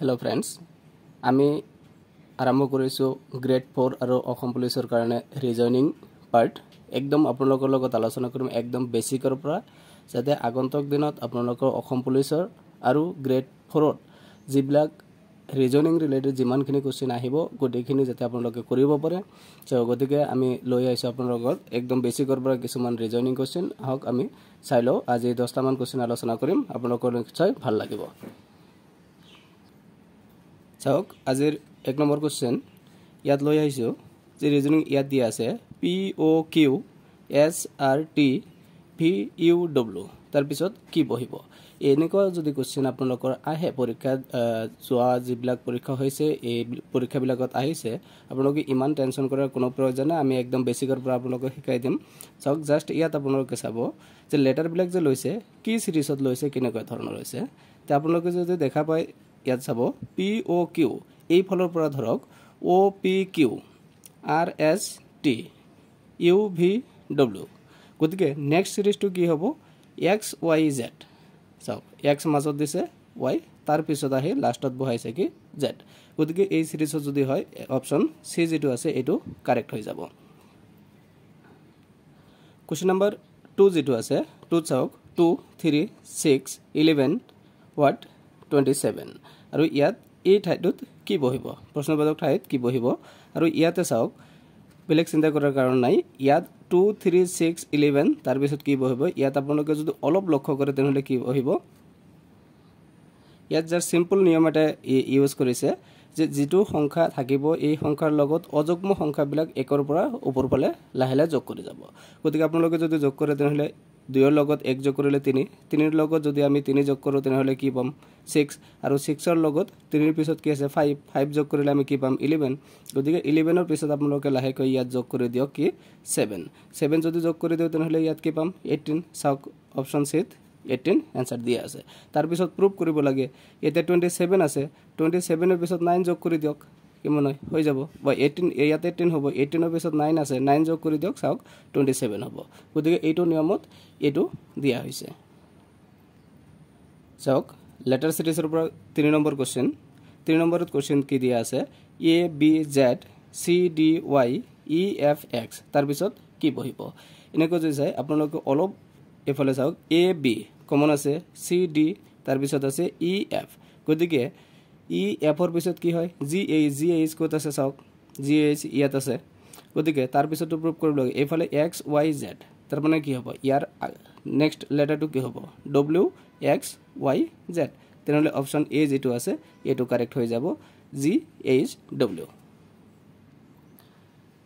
Hello friends आमी आरम्भ करिसु grade 4 आरो অসম পুলিচৰ কাৰণে ৰিজনিং পাৰ্ট একদম আপোনালোকৰ লগত আলোচনা কৰিম একদম বেসিকৰ পৰা যাতে আগন্তুক দিনত আপোনালোকৰ অসম পুলিচৰ আৰু গ্ৰেড 4 ত যিবিলাক ৰিজনিং ৰিলেটেড যিমানখিনি কোৱেশ্চন আহিব গটেখিনি যাতে আপোনালোকে কৰিব পাৰে গতিকে আমি লৈ আইছো আপোনালোকৰ একদম বেসিকৰ পৰা কিছুমান ৰিজনিং কোৱেশ্চন হক আমি চাইলো আজি 10টা মান কোৱেশ্চন আলোচনা কৰিম আপোনালোকৰ নিশ্চয় ভাল লাগিব চাওক আজিৰ এক নম্বৰ কোৱেশ্চন ইয়াত লৈ আইছো যে ৰিজনিং ইয়াত দিয়া আছে POQ SRT VUW তাৰ পিছত কি বহিব এনেকুৱা যদি কোৱেশ্চন আপোনালোকৰ আহে পৰীক্ষা যোৱা যিবিলাক পৰীক্ষা হৈছে এই পৰীক্ষাবিলাকত আহিছে আপোনালোকে ইমান টেনচন কৰাৰ কোনো প্ৰয়োজন নাই আমি একদম বেসিকৰ পৰা আপোনালোকক শিকাই দিম চাওক জাস্ট ইয়াত আপোনালোকে চাব যে লেটাৰ বিলাক যে লৈছে কি সিৰিজত লৈছে কেনেকুৱা ধৰণৰ হৈছে তে আপোনালোকে যদি দেখা পায় ইয়াত চাব POQ এই ফলৰ পৰা ধৰক OPQ RST UVW গতিকে নেক্সট সিৰিজটো কি হ'ব XYZ চাওক X মাজত দিছে Y তাৰ পিছত আহি লাষ্টত বহাইছে কি Z গতিকে এই সিৰিজত যদি হয় অপচন সি যেটো আছে এটো কাৰেক্ট হৈ যাব কোৱেশ্চন নম্বৰ 2 যেটো আছে 2 চাওক 2 3 6 11 what 27 আৰু ইয়াত এই ঠাইটোত কি বহিব প্ৰশ্নবাচক ঠাইত কি বহিব আৰু ইয়াতে চাওক বেলেগ চিন্তা কৰাৰ কাৰণ নাই ইয়াত 2 3 6 11 তাৰ পিছত কি বহিব ইয়াত আপোনালোকে যদি অলপ লক্ষ্য কৰে তেনেহলে কি বহিব ইয়াত জাস্ট সিম্পল নিয়ম এটা ইউজ কৰিছে যে যেটো সংখ্যা থাকিব এই সংখ্যাৰ লগত অযুগ্ম সংখ্যাবিলাক একৰ পৰা ওপৰ ফালে লাহেলা যোগ কৰি যাব গতিকে আপোনালোকে যদি যোগ কৰে তেনেহলে 2 ৰ লগত 1 যোগ কৰিলে 3 3 ৰ লগত যদি আমি 3 যোগ কৰো তেনেহলে কি পাম 6 আৰু 6 ৰ লগত 3 ৰ পিছত কি আছে 5 5 যোগ কৰিলে আমি কি পাম 11 গতিকে 11 ৰ পিছত আপোনালোকে লাহেকৈ ইয়াত যোগ কৰি দিয়ক কি 7 7 যদি যোগ কৰি দিও তেনেহলে ইয়াত কি পাম 18 চাওক অপচন সি 18 आंसर দিয়া আছে তাৰ পিছত প্ৰুফ কৰিব লাগে এতে 27 আছে 27 ৰ পিছত 9 যোগ কৰি দিয়ক কিমান হৈ যাব বা 18 ইয়াতে 10 হ'ব 18 ৰ পিছত 9 আছে 9 যোগ কৰি দিয়ক চাওক 27 হ'ব গতিকে এইটো নিয়মত এটো দিয়া হৈছে চাওক লেটাৰ সিৰিজৰ পৰা 3 নম্বৰ কোৱেশ্চন 3 নম্বৰত কোৱেশ্চন কি দিয়া আছে ABZ CDY EFX তাৰ পিছত কি বহিব এনেকৈ যে যায় আপোনালোকে অলপ এফালে চাওক AB কমন আছে CD তাৰ পিছত আছে EF গতিকে EF ৰ পিছত কি হয় GH কত আছে চাওক GH ইয়াত আছে গতিকে তাৰ পিছত প্ৰুফ কৰিব লাগে এফালে XYZ তাৰ মানে কি হ'ব ইয়াৰ নেক্সট লেটাৰটো কি হ'ব WXYZ তেনেহলে অপচন A যেটো আছে এটো কারেক্ট হৈ যাব GHW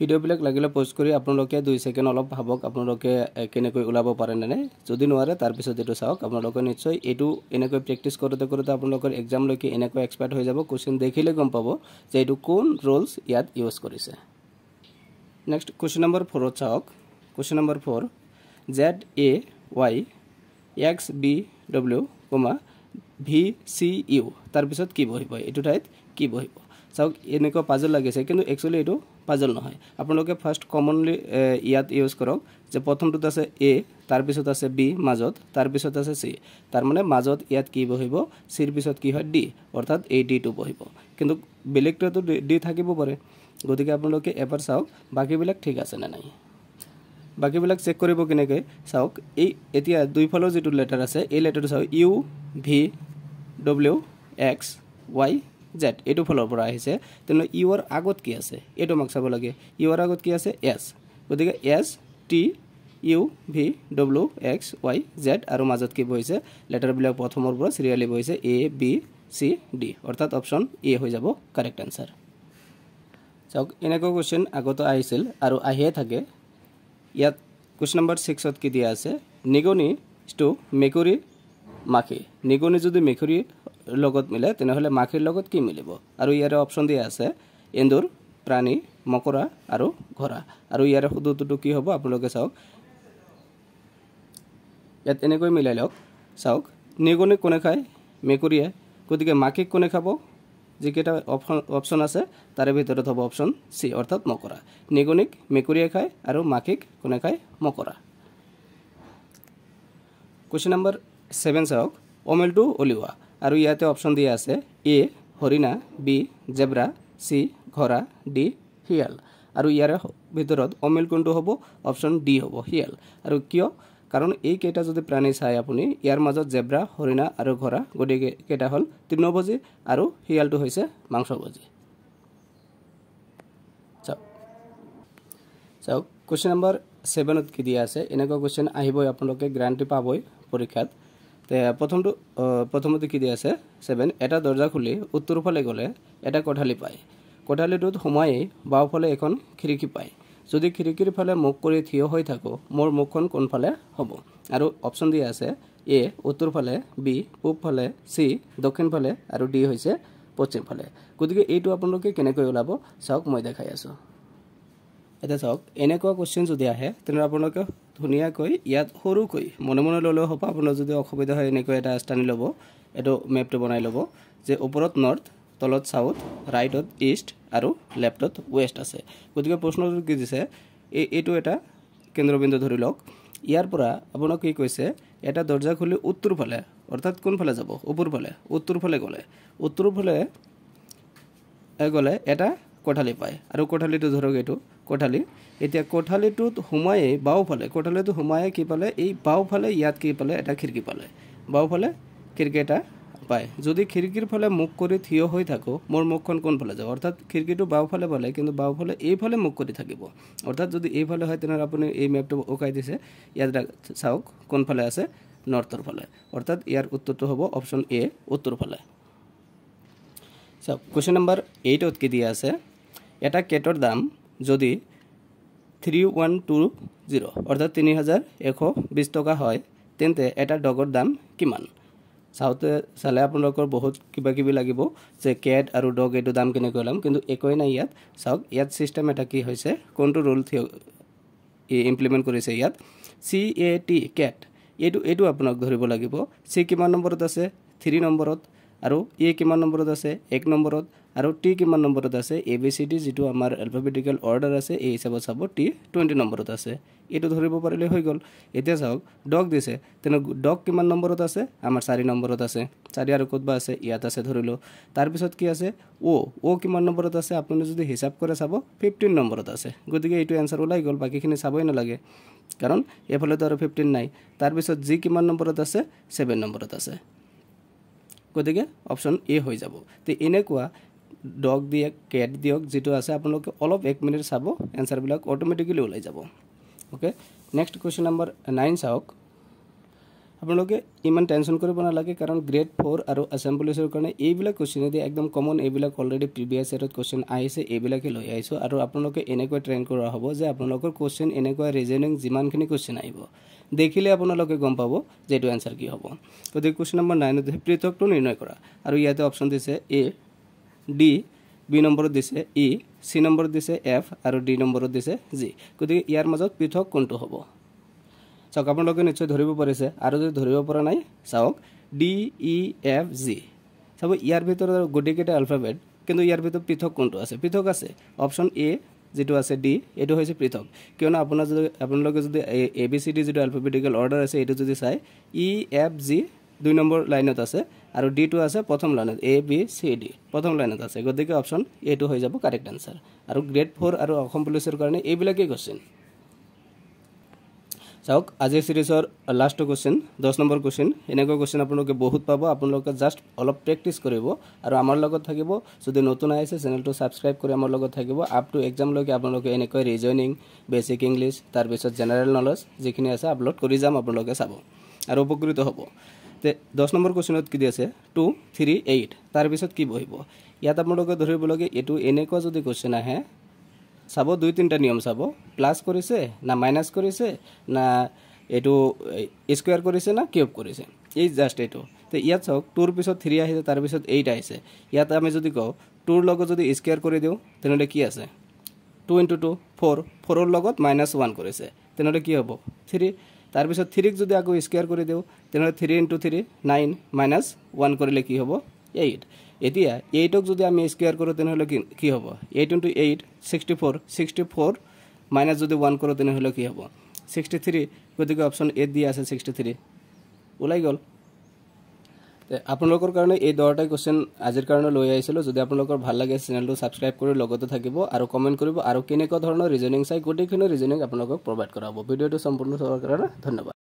ভিডিও বিলাক লাগিলে পোস্ট কৰি আপোনালোকে 2 সেকেন্ড অলপ ভাবক আপোনালোকে কেনেকৈ উলাব পাৰে না যদি নোৱাৰে তাৰ পিছত এটো চাওক আপোনালোকে নিশ্চয় এটো এনেকৈ প্ৰেক্টিস কৰোতে কৰোতে আপোনালোকৰ এক্সাম লৈকে এনেকৈ এক্সপাৰ্ট হৈ যাব কোৱেশ্চন দেখিলে গম পাব যে এটো কোন ৰুলস ইয়াত ইউজ কৰিছে নেক্সট কোৱেশ্চন নম্বৰ 4 চাওক question number 4 ZAY XBW, VCU তাৰ পিছত কি বহিব এটো ঠাইত কি বহিব চাওক এনেকৈ পাজল লাগিছে কিন্তু একচুয়ালি এটো পাজল নহয় আপোনালোকে ফাৰ্স্ট কমনলি ইয়াত ইউজ কৰক যে প্ৰথমটো আছে A তাৰ পিছত আছে B মাজত তাৰ পিছত আছে C তাৰ মানে মাজত ইয়াত কি বহিব C ৰ পিছত কি হয় D অৰ্থাৎ AD2 বহিব কিন্তু বেলেগটো D থাকিব পাৰে গতিকে আপোনালোকে এবাৰ চাওক বাকিবিলাক ঠিক আছে না নাই বাকিবিলাক চেক কৰিব কেনেকৈ চাওক এই এতিয়া দুই ফলৰ যেটো লেটাৰ আছে এই লেটাৰটো চাওক U V W X Y Z এটো ফলৰ পৰা আহিছে তেনে U ৰ আগত কি আছে এটো মাক চাব লাগে U ৰ আগত কি আছে S গতিকে S T U V W X Y Z আৰু মাজত কি বহিছে লেটাৰ বিলাক প্ৰথমৰ পৰা সিৰিয়ালি বহিছে A B C D অৰ্থাৎ অপচন A হৈ যাব কাৰেক্ট आंसर চাওক এনেকৈ কোৱেশ্চন আগত আহিছিল আৰু আহিয়ে থাকে ইয়াত কোৱেশ্চন নম্বৰ 6 ত কি দিয়া আছে নিগনি টু মেকুৰী মাখি নিগনি যদি মেকুৰী লগত মিলে তেনেহলে মাখিৰ লগত কি মিলিব আৰু ইয়াৰে অপচন দিয়া আছে এন্দুৰ প্ৰাণী মকৰা আৰু ঘোঁৰা আৰু ইয়াৰে শুদ্ধটো কি হ'ব আপোনালোকে চাওক ইয়াত এনেকৈ মিলাই লওক চাওক নিগনি কোনে খায় মেকুৰীয়ে গতিকে মাখিক কোনে খাব যেকেটা অপচন আছে তাৰে ভিতৰত হ'ব অপচন সি অৰ্থাৎ মকৰা নিগনিক মেকুৰীয়ে খায় আৰু মাখিক কোনে খায় মকৰা কোৱেশ্চন নম্বৰ 7 চাওক অমেলটো ওলিওৱা আৰু ইয়াতে অপচন দিয়া আছে A হৰিণা, বি জেব্ৰা, চি ঘোঁৰা, ডি শিয়াল। আৰু ইয়াৰ ভিতৰত অমিল কোনটো হ'ব? অপশ্যন ডি হ'ব, শিয়াল। আৰু কিয়? কাৰণ এই কেইটা যদি প্ৰাণী চাই আপুনি, ইয়াৰ মাজত জেব্ৰা, হৰিণা আৰু ঘোঁৰা গতিকে কেইটা হ'ল তৃণভোজী আৰু শিয়ালটো হৈছে মাংসভোজী। চাওক কুৱেশ্যন নম্বৰ 7ত কি দিয়া আছে, এনেকুৱা কুৱেশ্যন আহিবই, আপোনালোকে গ্যাৰাণ্টি পাবই পৰীক্ষাত। প্ৰথমতে কি দিয়া আছে 7, এটা দৰ্জা খুলি উত্তৰ ফালে গ'লে এটা কোঠালি পায়। কোঠালিটোত সোমাই বাওঁফালে এখন খিৰিকী পায়। যদি খিৰিকীৰ ফালে মুখ কৰি থিয় হৈ থাকোঁ, মোৰ মুখখন কোনফালে হ'ব? আৰু অপশ্যন দিয়া আছে এ উত্তৰ ফালে, বি পূব ফালে, চি দক্ষিণ ফালে আৰু ডি হৈছে পশ্চিম ফালে। গতিকে এইটো আপোনালোকে কেনেকৈ ওলাব চাওক, মই দেখাই আছোঁ। এতিয়া চাওক, এনেকুৱা কুৱেশ্যন যদি আহে তেনেহ'লে আপোনালোকে ধুনীয়াকৈ ইয়াত সৰুকৈ মনে মনে ল'লেও হ'ব। আপোনাৰ যদি অসুবিধা হয় এনেকৈ এটা টানি ল'ব, এইটো মেপটো বনাই ল'ব যে ওপৰত নৰ্থ, তলত চাউথ, ৰাইটত ইষ্ট আৰু লেফ্টত ৱেষ্ট আছে। গতিকে প্ৰশ্নটো কি দিছে, এইটো এটা কেন্দ্ৰবিন্দু ধৰি লওক। ইয়াৰ পৰা আপোনাক কি কৈছে, এটা দৰ্জা খুলি উত্তৰ ফালে, অৰ্থাৎ কোনফালে যাব? ওপৰ ফালে। উত্তৰ ফালে গ'লে এটা কোঠালি পায়। আৰু কোঠালিটো ধৰক এইটো কোঠালি। এতিয়া কোঠালিটোত সোমাই বাওঁফালে, কোঠালিটো সোমাই কি পালে? এই বাওঁফালে ইয়াত কি পালে? এটা খিৰিকী পালে। বাওঁফালে খিৰিকী এটা পায়। যদি খিৰিকীৰ ফালে মুখ কৰি থিয় হৈ থাকোঁ, মোৰ মুখখন কোনফালে যাব? অৰ্থাৎ খিৰিকীটো বাওঁফালে পালে, কিন্তু বাওঁফালে এইফালে মুখ কৰি থাকিব। অৰ্থাৎ যদি এইফালে হয় তেনেহ'লে আপুনি এই মেপটো উকাই দিছে, ইয়াত চাওক কোনফালে আছে? নৰ্থৰ ফালে। অৰ্থাৎ ইয়াৰ উত্তৰটো হ'ব অপশ্যন এ, উত্তৰ ফালে। চাওক কুৱেশ্যন নম্বৰ 8ত কি দিয়া আছে, এটা কেটৰ দাম যদি 3120 অৰ্থাৎ 3120 টকা হয়, তেন্তে এটা ডগৰ দাম কিমান? চালে আপোনালোকৰ বহুত কিবা কিবি লাগিব যে কেট আৰু ডগ এইটো দাম কেনেকৈ ওলাম, কিন্তু একোৱেই নাই ইয়াত। চাওক ইয়াত ছিষ্টেম এটা কি হৈছে, কোনটো ৰুল ইমপ্লিমেণ্ট কৰিছে ইয়াত, CAT কেট, এইটো আপোনাক ধৰিব লাগিব। চি কিমান নম্বৰত আছে? 3 নম্বৰত। আৰু এ কিমান নম্বৰত আছে? 1 নম্বৰত। আৰু টি কিমান নম্বৰত আছে? ABCD যিটো আমাৰ এলফাবেটিকেল অৰ্ডাৰ আছে এই হিচাপত চাব, টি 20 নম্বৰত আছে। এইটো ধৰিব পাৰিলে হৈ গ'ল। এতিয়া চাওক ডগ দিছে, তেনে ডগ কিমান নম্বৰত আছে? আমাৰ 4 নম্বৰত আছে। 4 আৰু ক'তবা আছে? ইয়াত আছে ধৰিলোঁ। তাৰপিছত কি আছে? অ' কিমান নম্বৰত আছে? আপুনি যদি হিচাপ কৰে চাব 15 নম্বৰত আছে। গতিকে এইটো এনচাৰ ওলাই গ'ল, বাকীখিনি চাবই নালাগে, কাৰণ এইফালেতো আৰু 15 নাই। তাৰপিছত জি কিমান নম্বৰত আছে? 7 নম্বৰত আছে। গতিকে অপশ্যন এ হৈ যাব। তো এনেকুৱা ডগ দিয়ক, কেট দিয়ক, যিটো আছে আপোনালোকে অলপ 1 মিনিট চাব, এনচাৰবিলাক অট'মেটিকেলি ওলাই যাব। অ'কে, নেক্সট কুৱেশ্যন নম্বৰ 9 চাওক। আপোনালোকে ইমান টেনশ্যন কৰিব নালাগে, কাৰণ গ্ৰেড 4 আৰু আছাম পুলিচৰ কাৰণে এইবিলাক কুৱেশ্যনেদি একদম কমন, এইবিলাক অলৰেডি প্ৰিভিয়াছ ইয়েৰত কুৱেশ্যন আহিছে, এইবিলাকে লৈ আহিছোঁ। আৰু আপোনালোকে এনেকৈ ট্ৰেইন কৰা হ'ব যে আপোনালোকৰ কুৱেশ্যন এনেকুৱা ৰিজনিং যিমানখিনি কুৱেশ্যন আহিব, দেখিলে আপোনালোকে গম পাব যে এইটো এনচাৰ কি হ'ব। গতিকে কুৱেশ্যন নম্বৰ 9ত পৃথকটো নিৰ্ণয় কৰা। আৰু ইয়াতে অপশ্যন দিছে এ, ডি, বি নম্বৰত দিছে ই, চি নম্বৰত দিছে এফ আৰু ডি নম্বৰত দিছে জি। গতিকে ইয়াৰ মাজত পৃথক কোনটো হ'ব? চাওক আপোনালোকে নিশ্চয় ধৰিব পাৰিছে, আৰু যদি ধৰিব পৰা নাই চাওক DEFG। চাব ইয়াৰ ভিতৰত গোটেইকেইটা এলফাবেট, কিন্তু ইয়াৰ ভিতৰত পৃথক কোনটো আছে? পৃথক আছে অপশ্যন এ যিটো আছে ডি, এইটো হৈছে পৃথক। কিয়নো আপোনালোকে যদি ABCD যিটো এলফাবেটিকেল অৰ্ডাৰ আছে এইটো যদি চাই, EFG 2 নম্বৰ লাইনত আছে আৰু ডিটো আছে প্ৰথম লাইনত, ABCD প্ৰথম লাইনত আছে। গতিকে অপশ্যন এইটো হৈ যাব কাৰেক্ট এনচাৰ। আৰু গ্ৰেড 4 আৰু অসম পুলিচৰ কাৰণে এইবিলাকেই কুৱেশ্যন। চাওক আজিৰ ছিৰিজৰ লাষ্ট কুৱেশ্যন, 10 নম্বৰ কুৱেশ্যন। এনেকুৱা কুৱেশ্যন আপোনালোকে বহুত পাব, আপোনালোকে জাষ্ট অলপ প্ৰেক্টিছ কৰিব আৰু আমাৰ লগত থাকিব। যদি নতুন আহিছে চেনেলটো ছাবস্ক্ৰাইব কৰি আমাৰ লগত থাকিব। আপ টু এক্সামলৈকে আপোনালোকে এনেকৈ ৰিজনিং, বেচিক ইংলিছ, তাৰপিছত জেনেৰেল নলেজ যিখিনি আছে আপলোড কৰি যাম, আপোনালোকে চাব আৰু উপকৃত হ'ব। তে 10 নম্বৰ কুৱেশ্যনত কি দি আছে 2, 3, 8, তাৰপিছত কি বহিব? ইয়াত আপোনালোকে ধৰিব লাগে এইটো এনেকুৱা যদি কুৱেশ্যন আহে, চাব 2-3টা নিয়ম চাব, প্লাছ কৰিছে না মাইনাছ কৰিছে না এইটো স্কুৱেৰ কৰিছে না কিউব কৰিছে, এই জাষ্ট এইটো। তো ইয়াত চাওক 2ৰ পিছত 3 আহিছে, তাৰপিছত 8 আহিছে। ইয়াত আমি যদি কওঁ 2ৰ লগত যদি স্কুৱেৰ কৰি দিওঁ তেনেহ'লে কি আছে? 2 × 2 4, 4ৰ লগত -1 কৰিছে, তেনেহ'লে কি হ'ব? 3। তাৰপিছত 3ক যদি আকৌ স্কুৱেৰ কৰি দিওঁ তেনেহ'লে 3 × 3 9, -1 কৰিলে কি হ'ব? 8। এতিয়া 8ক যদি আমি স্কুৱেৰ কৰোঁ তেনেহ'লে কি হ'ব? 8 × 8 64, 64 মাইনাছ যদি 1 কৰোঁ তেনেহ'লে কি হ'ব? 63। গতিকে অপশ্যন এ দিয়া আছে 63, ওলাই গ'ল। আপোনালোকৰ কাৰণে এই 10টা কোৱেশ্চন আজিৰ কাৰণে লৈ আহিছিলোঁ যদি আপোনালোকৰ ভাল লাগে চেনেলটো সাবস্ক্ৰাইব কৰি লগতে থাকিব আৰু কমেন্ট কৰিব আৰু কেনেকুৱা ধৰণৰ ৰিজনিং চাই গোটেইখিনি ৰিজনিং আপোনালোকক প্ৰভাইড কৰা হ'ব ভিডিঅটো সম্পূৰ্ণ চোৱাৰ কাৰণে ধন্যবাদ